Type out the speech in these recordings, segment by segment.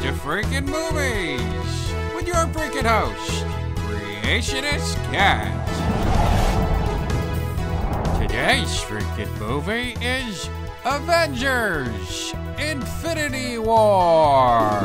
to Freaking Movies with your freaking host, Creationist Cat. Today's freaking movie is Avengers Infinity War.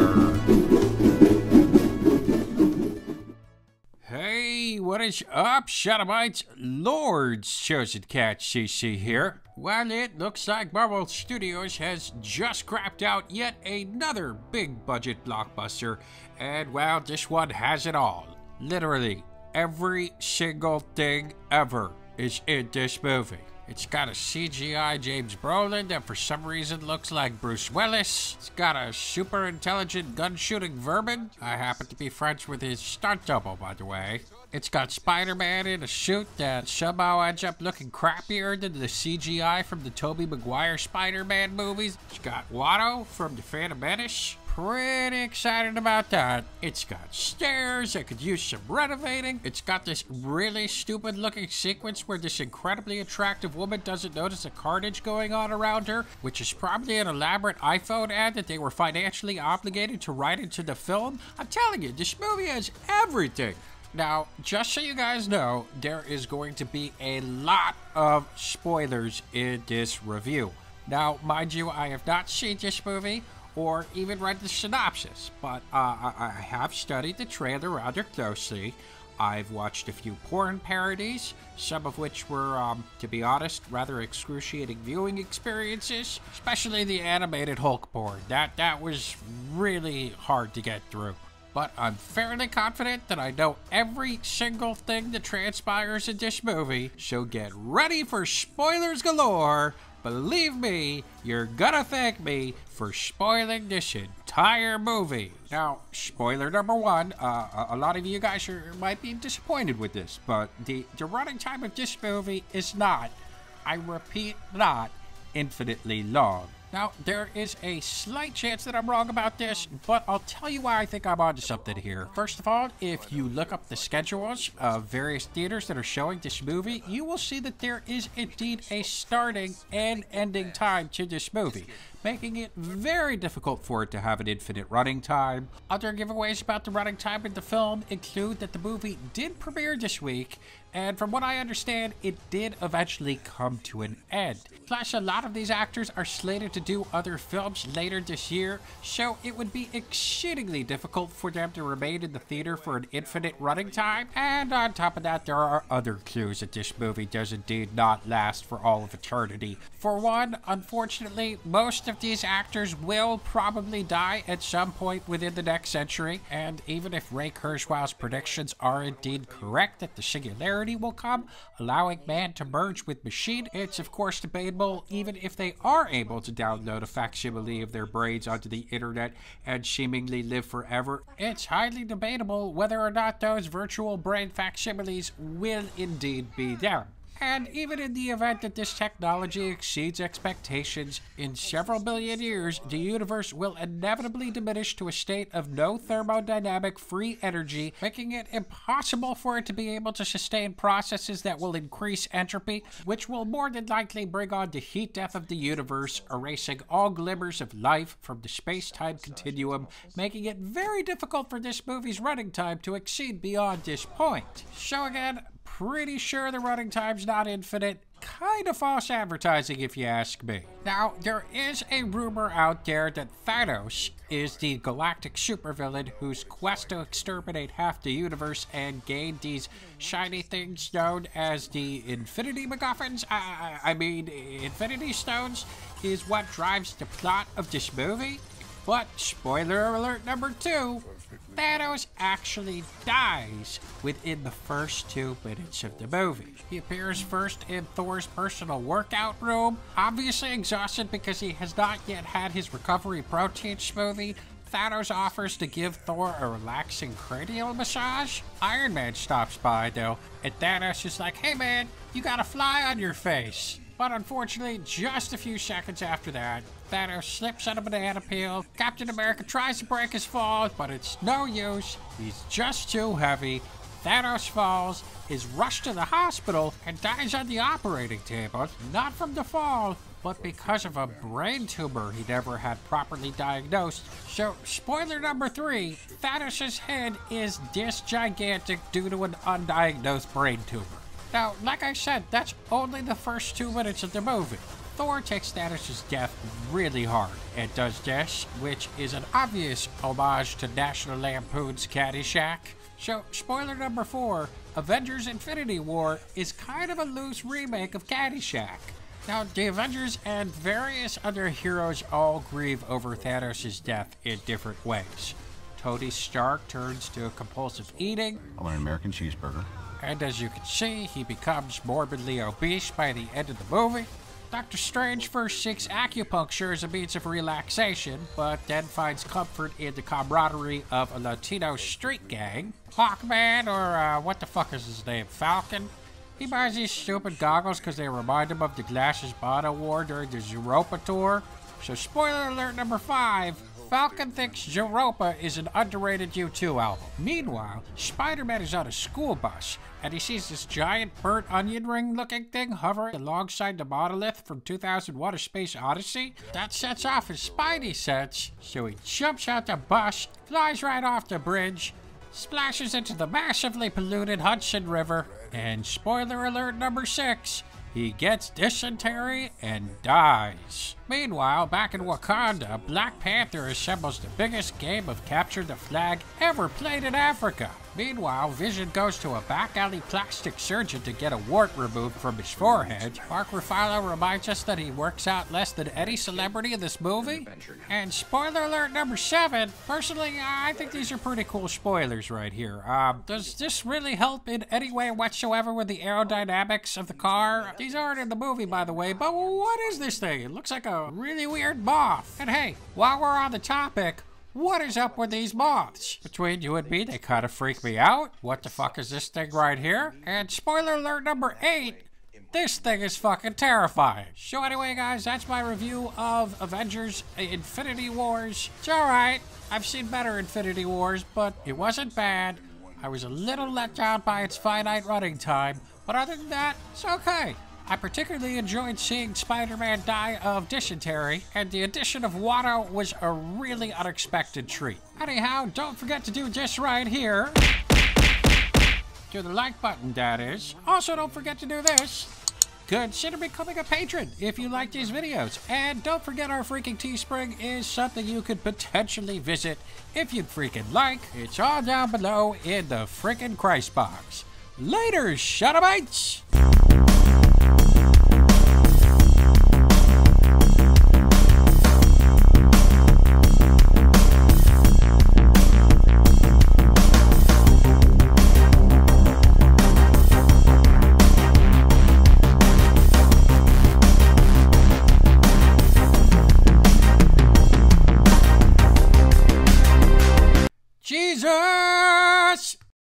Hey, what is up, Shadowites? Lord's Chosen Cat CC here. Well, it looks like Marvel Studios has just crapped out yet another big budget blockbuster, and well, this one has it all. Literally, every single thing ever is in this movie. It's got a CGI James Brolin that for some reason looks like Bruce Willis. It's got a super intelligent gun-shooting vermin. I happen to be friends with his stunt double, by the way. It's got SpiderMan in a suit that somehow ends up looking crappier than the CGI from the Tobey Maguire Spider-Man movies. It's got Watto from the Phantom Menace. Pretty excited about that. It's got stairs that could use some renovating. It's got this really stupid looking sequence where this incredibly attractive woman doesn't notice a carnage going on around her, which is probably an elaborate iPhone ad that they were financially obligated to write into the film. I'm telling you, this movie has everything. Now, just so you guys know, there is going to be a lot of spoilers in this review. Now, mind you, I have not seen this movie or even read the synopsis, but I have studied the trailer rather closely. I've watched a few porn parodies, some of which were, to be honest, rather excruciating viewing experiences, especially the animated Hulk porn. That was really hard to get through. But I'm fairly confident that I know every single thing that transpires in this movie, so get ready for spoilers galore. Believe me, you're gonna thank me for spoiling this entire movie. Now, spoiler number one, a lot of you guys might be disappointed with this, but the running time of this movie is not, I repeat, not infinitely long. Now, there is a slight chance that I'm wrong about this, but I'll tell you why I think I'm onto something here. First of all, if you look up the schedules of various theaters that are showing this movie, you will see that there is indeed a starting and ending time to this movie, making it very difficult for it to have an infinite running time. Other giveaways about the running time in the film include that the movie did premiere this week, and from what I understand, it did eventually come to an end. Plus, a lot of these actors are slated to do other films later this year, so it would be exceedingly difficult for them to remain in the theater for an infinite running time. And on top of that, there are other clues that this movie does indeed not last for all of eternity. For one, unfortunately, most of these actors will probably die at some point within the next century, and even if Ray Kurzweil's predictions are indeed correct that the singularity will come, allowing man to merge with machine, it's of course debatable even if they are able to download a facsimile of their brains onto the internet and seemingly live forever. It's highly debatable whether or not those virtual brain facsimiles will indeed be them. And even in the event that this technology exceeds expectations, in several billion years, the universe will inevitably diminish to a state of no thermodynamic free energy, making it impossible for it to be able to sustain processes that will increase entropy, which will more than likely bring on the heat death of the universe, erasing all glimmers of life from the space-time continuum, making it very difficult for this movie's running time to exceed beyond this point. So again, pretty sure the running time's not infinite. Kind of false advertising if you ask me. Now, there is a rumor out there that Thanos is the galactic supervillain whose quest to exterminate half the universe and gain these shiny things known as the Infinity MacGuffins, I mean Infinity Stones, is what drives the plot of this movie. But, spoiler alert number 2, Thanos actually dies within the first 2 minutes of the movie. He appears first in Thor's personal workout room, obviously exhausted because he has not yet had his recovery protein smoothie. Thanos offers to give Thor a relaxing cranial massage. Iron Man stops by though, and Thanos is like, "Hey man, you got a fly on your face." But unfortunately, just a few seconds after that, Thanos slips on a banana peel. Captain America tries to break his fall, but it's no use. He's just too heavy. Thanos falls, is rushed to the hospital, and dies on the operating table. Not from the fall, but because of a brain tumor he never had properly diagnosed. So, spoiler number 3, Thanos' head is this gigantic due to an undiagnosed brain tumor. Now, like I said, that's only the first 2 minutes of the movie. Thor takes Thanos' death really hard and does this, which is an obvious homage to National Lampoon's Caddyshack. So, spoiler number 4, Avengers Infinity War is kind of a loose remake of Caddyshack. Now, the Avengers and various other heroes all grieve over Thanos' death in different ways. Tony Stark turns to compulsive eating. I want an American cheeseburger. And as you can see, he becomes morbidly obese by the end of the movie. Doctor Strange first seeks acupuncture as a means of relaxation, but then finds comfort in the camaraderie of a Latino street gang. Hawkman, or what the fuck is his name, Falcon? He buys these stupid goggles because they remind him of the glasses Bono wore during the ZOOROPA tour. So spoiler alert number 5, Falcon thinks ZOOROPA is an underrated U2 album. Meanwhile, Spider-Man is on a school bus, and he sees this giant burnt onion ring looking thing hovering alongside the monolith from 2001: A Space Odyssey. That sets off his Spidey sense, so he jumps out the bus, flies right off the bridge, splashes into the massively polluted Hudson River, and spoiler alert number 6, he gets dysentery and dies. Meanwhile, back in Wakanda, Black Panther assembles the biggest game of capture the flag ever played in Africa. Meanwhile, Vision goes to a back alley plastic surgeon to get a wart removed from his forehead. Mark Ruffalo reminds us that he works out less than any celebrity in this movie. And spoiler alert number 7, personally, I think these are pretty cool spoilers right here. Does this really help in any way whatsoever with the aerodynamics of the car? These aren't in the movie, by the way, but what is this thing? It looks like a really weird moth. And hey, while we're on the topic, what is up with these moths? Between you and me, they kind of freak me out. What the fuck is this thing right here? And spoiler alert number 8, this thing is fucking terrifying. So anyway, guys, that's my review of Avengers Infinity Wars. It's alright. I've seen better Infinity Wars, but it wasn't bad. I was a little let down by its finite running time, but other than that, it's okay. I particularly enjoyed seeing Spider-Man die of dysentery, and the addition of Watto was a really unexpected treat. Anyhow, don't forget to do this right here. Do the like button, that is. Also, don't forget to do this. Consider becoming a patron if you like these videos. And don't forget our freaking Teespring is something you could potentially visit if you'd freaking like. It's all down below in the freaking Christ box. Later, Shadabites! Jesus!